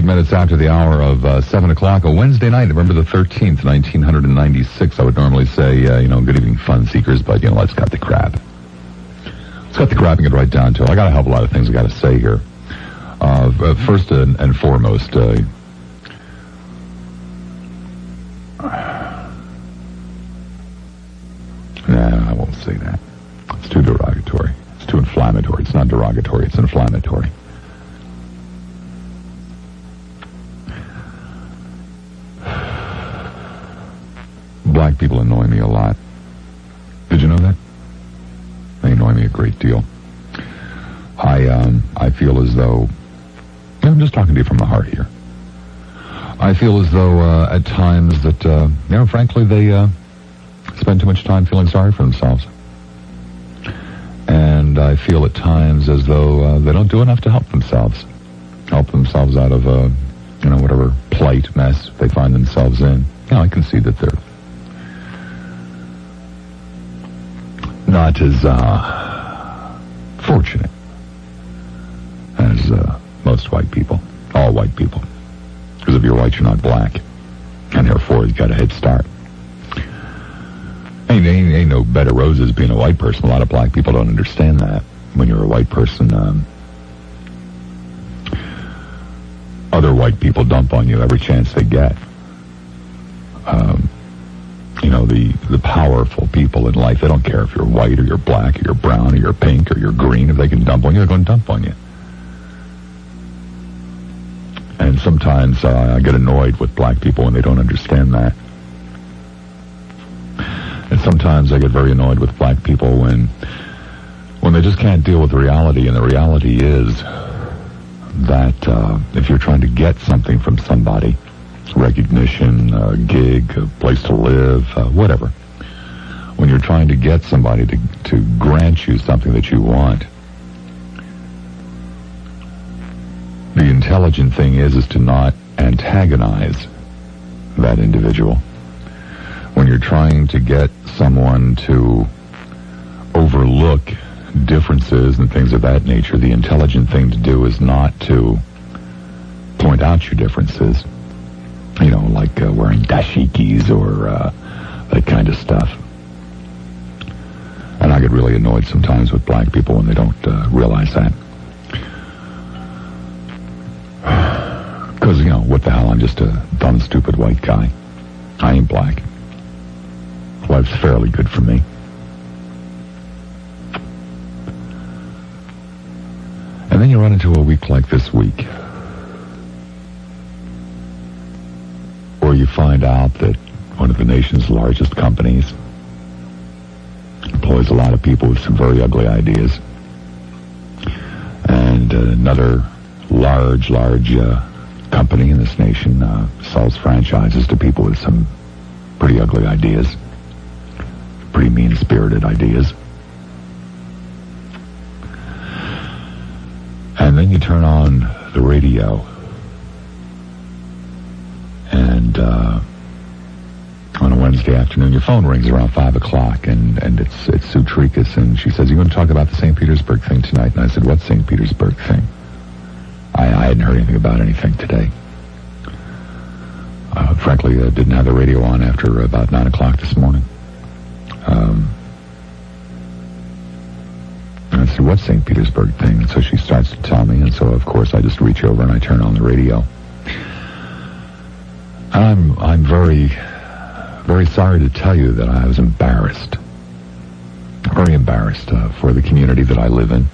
minutes after the hour of 7 o'clock, a Wednesday night, November the 13th, 1996. I would normally say, good evening, fun seekers, but, let's cut the crap. Let's cut the crap and get right down to it. I got a hell of a lot of things I got to say here. First and foremost, I won't say that. It's too derogatory. It's too inflammatory. It's not derogatory. It's inflammatory. Black people annoy me a lot. Did you know that? They annoy me a great deal. I feel as though, I'm just talking to you from the heart here. I feel as though at times that, frankly, they spend too much time feeling sorry for themselves. And I feel at times as though they don't do enough to help themselves out of, whatever plight, mess they find themselves in. I can see that they're not as fortunate as most white people, all white people. Because if you're white, you're not black, and therefore you've got a head start. Ain't no bed of roses being a white person. A lot of black people don't understand that. When you're a white person, other white people dump on you every chance they get. The powerful people in life, they don't care if you're white or you're black or you're brown or you're pink or you're green. If they can dump on you, they're going to dump on you. And sometimes I get annoyed with black people when they don't understand that. And sometimes I get very annoyed with black people when they just can't deal with reality. And the reality is that if you're trying to get something from somebody, recognition, a gig, a place to live, whatever. When you're trying to get somebody to grant you something that you want, the intelligent thing is to not antagonize that individual. When you're trying to get someone to overlook differences and things of that nature, the intelligent thing to do is not to point out your differences. Like wearing dashikis or that kind of stuff. And I get really annoyed sometimes with black people when they don't realize that. Because, what the hell, I'm just a dumb, stupid white guy. I ain't black. Life's fairly good for me. And then you run into a week like this week, where you find out that one of the nation's largest companies employs a lot of people with some very ugly ideas. And another large company in this nation sells franchises to people with some pretty ugly ideas, pretty mean-spirited ideas. And then you turn on the radio, and on a Wednesday afternoon, your phone rings around 5 o'clock, and it's Sue Tricus, and she says, "You want to talk about the St. Petersburg thing tonight?" And I said, "What St. Petersburg thing?" I hadn't heard anything about anything today. Frankly, I didn't have the radio on after about 9 o'clock this morning. And I said, "What St. Petersburg thing?" And so she starts to tell me, and so, of course, I just reach over and I turn on the radio. And I'm very, very sorry to tell you that I was embarrassed. Very embarrassed for the community that I live in.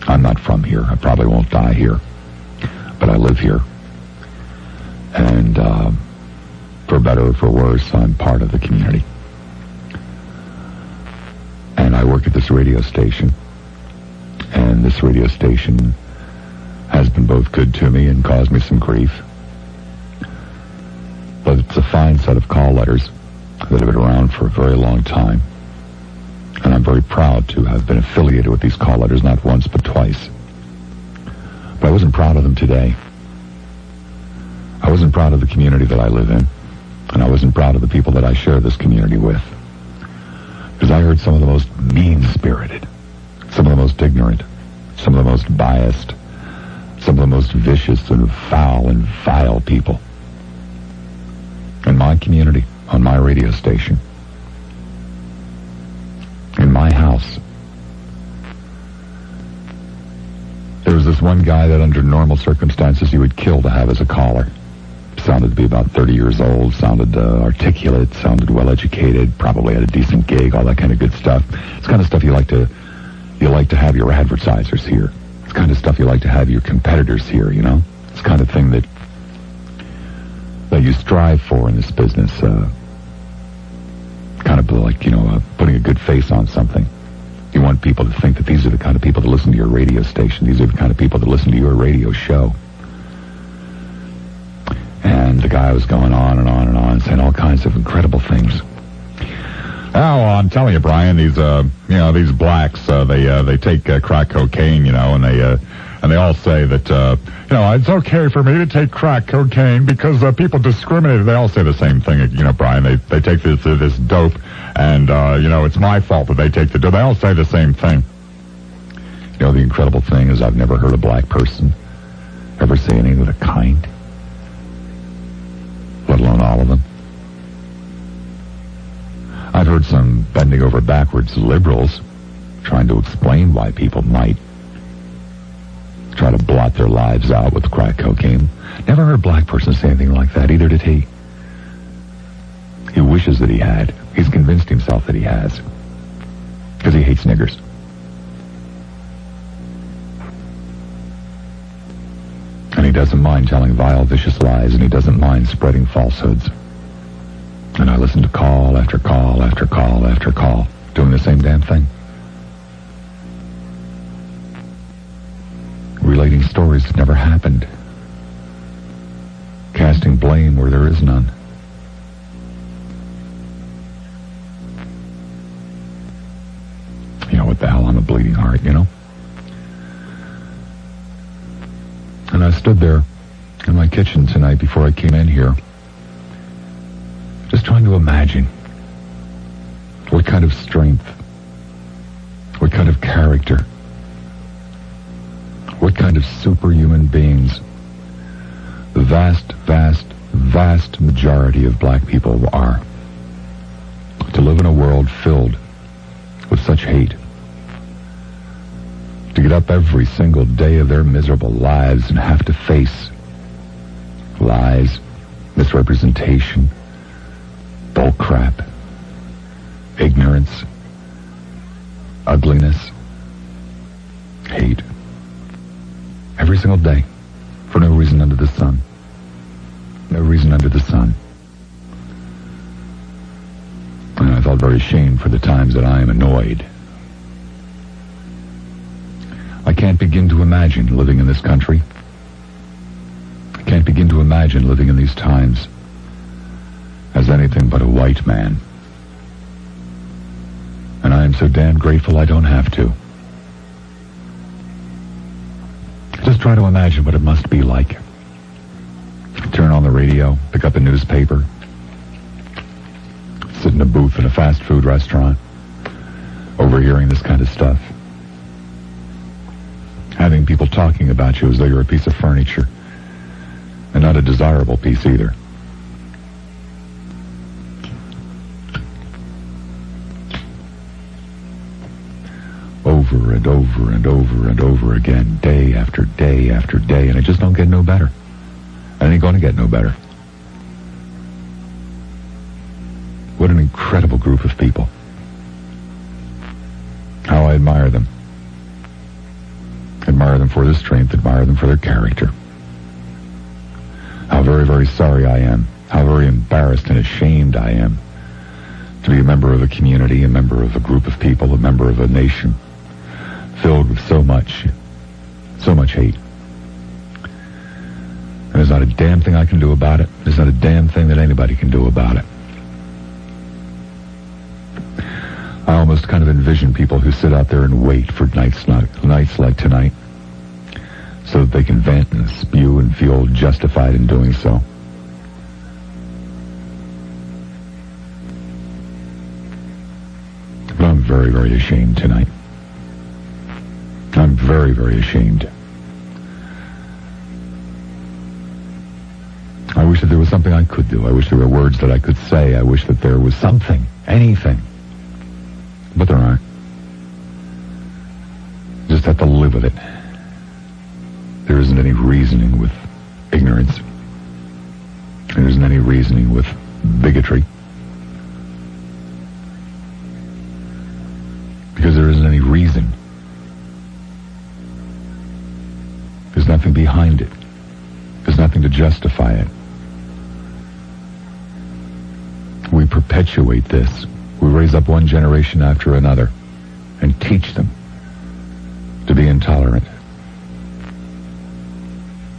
I'm not from here. I probably won't die here. But I live here. And for better or for worse, I'm part of the community. And I work at this radio station. And this radio station has been both good to me and caused me some grief. But it's a fine set of call letters that have been around for a very long time. And I'm very proud to have been affiliated with these call letters, not once but twice. But I wasn't proud of them today. I wasn't proud of the community that I live in. And I wasn't proud of the people that I share this community with. Because I heard some of the most mean-spirited, some of the most ignorant, some of the most biased, some of the most vicious and foul and vile people in my community, on my radio station, in my house. There was this one guy that under normal circumstances you would kill to have as a caller. Sounded to be about 30 years old, sounded articulate, sounded well-educated, probably had a decent gig, all that kind of good stuff. It's the kind of stuff you like to have your advertisers hear. It's the kind of stuff you like to have your competitors hear, you know? It's the kind of thing that you strive for in this business. Kind of like, putting a good face on something. You want people to think that these are the kind of people that listen to your radio station. These are the kind of people that listen to your radio show. And the guy was going on and on and on, saying all kinds of incredible things. Oh, I'm telling you, Brian, these blacks, they take crack cocaine, and they all say that, it's okay for me to take crack cocaine because people discriminate. They all say the same thing, Brian. They take this dope, and it's my fault that they take the dope. They all say the same thing. The incredible thing is I've never heard a black person ever say anything of the kind, let alone all of them. I've heard some bending over backwards liberals trying to explain why people might try to blot their lives out with crack cocaine. Never heard a black person say anything like that, either did he. He wishes that he had. He's convinced himself that he has. Because he hates niggers. And he doesn't mind telling vile, vicious lies, and he doesn't mind spreading falsehoods. And I listen to call after call after call after call, doing the same damn thing. Relating stories that never happened. Casting blame where there is none. What the hell, I'm a bleeding heart, And I stood there in my kitchen tonight before I came in here, just trying to imagine what kind of strength, what kind of character, what kind of superhuman beings the vast, vast, vast majority of black people are. To live in a world filled with such hate. To get up every single day of their miserable lives and have to face lies, misrepresentation, bullcrap, ignorance, ugliness, hate. Every single day, for no reason under the sun. No reason under the sun. And I felt very ashamed for the times that I am annoyed. I can't begin to imagine living in this country. I can't begin to imagine living in these times as anything but a white man. And I am so damn grateful I don't have to. Just try to imagine what it must be like. Turn on the radio, pick up a newspaper, sit in a booth in a fast food restaurant, overhearing this kind of stuff. Having people talking about you as though you're a piece of furniture, and not a desirable piece either. Over and over and over and over again, day after day after day, and it just don't get no better. And it ain't going to get no better. What an incredible group of people. How I admire them. Admire them for their strength, admire them for their character. How very, very sorry I am. How very embarrassed and ashamed I am to be a member of a community, a member of a group of people, a member of a nation filled with so much hate. And there's not a damn thing I can do about it. There's not a damn thing that anybody can do about it. I almost kind of envision people who sit out there and wait for nights like tonight so that they can vent and spew and feel justified in doing so. But I'm very, very ashamed tonight. I'm very, very ashamed. I wish that there was something I could do. I wish there were words that I could say. I wish that there was something, anything. But there aren't. Just have to live with it. There isn't any reasoning with ignorance. There isn't any reasoning with bigotry. Because there isn't any reason. There's nothing behind it. There's nothing to justify it. We perpetuate this. We raise up one generation after another and teach them to be intolerant.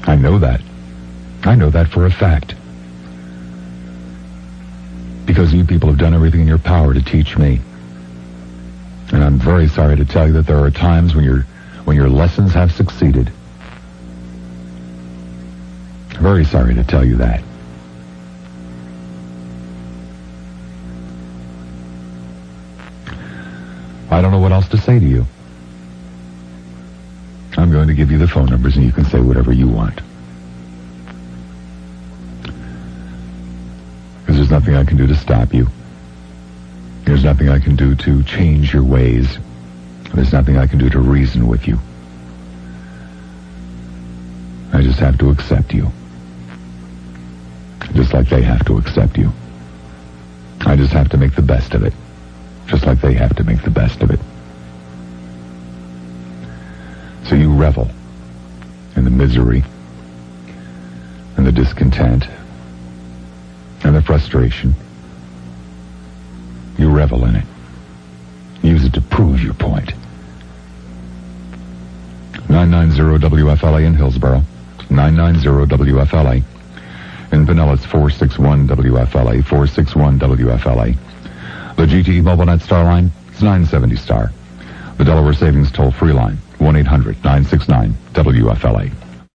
I know that. I know that for a fact. Because you people have done everything in your power to teach me. And I'm very sorry to tell you that there are times when your lessons have succeeded. Very sorry to tell you that. I don't know what else to say to you. I'm going to give you the phone numbers and you can say whatever you want. Because there's nothing I can do to stop you. There's nothing I can do to change your ways. There's nothing I can do to reason with you. I just have to accept you. Just like they have to accept you. I just have to make the best of it. Just like they have to make the best of it. So you revel in the misery and the discontent and the frustration. You revel in it. Use it to prove your point. 990-WFLA in Hillsborough. 990-WFLA. In Vanilla, it's 461-WFLA. 461-WFLA. The GTE MobileNet Star line is 970 Star. The Delaware Savings toll-free line, 1-800-969-WFLA.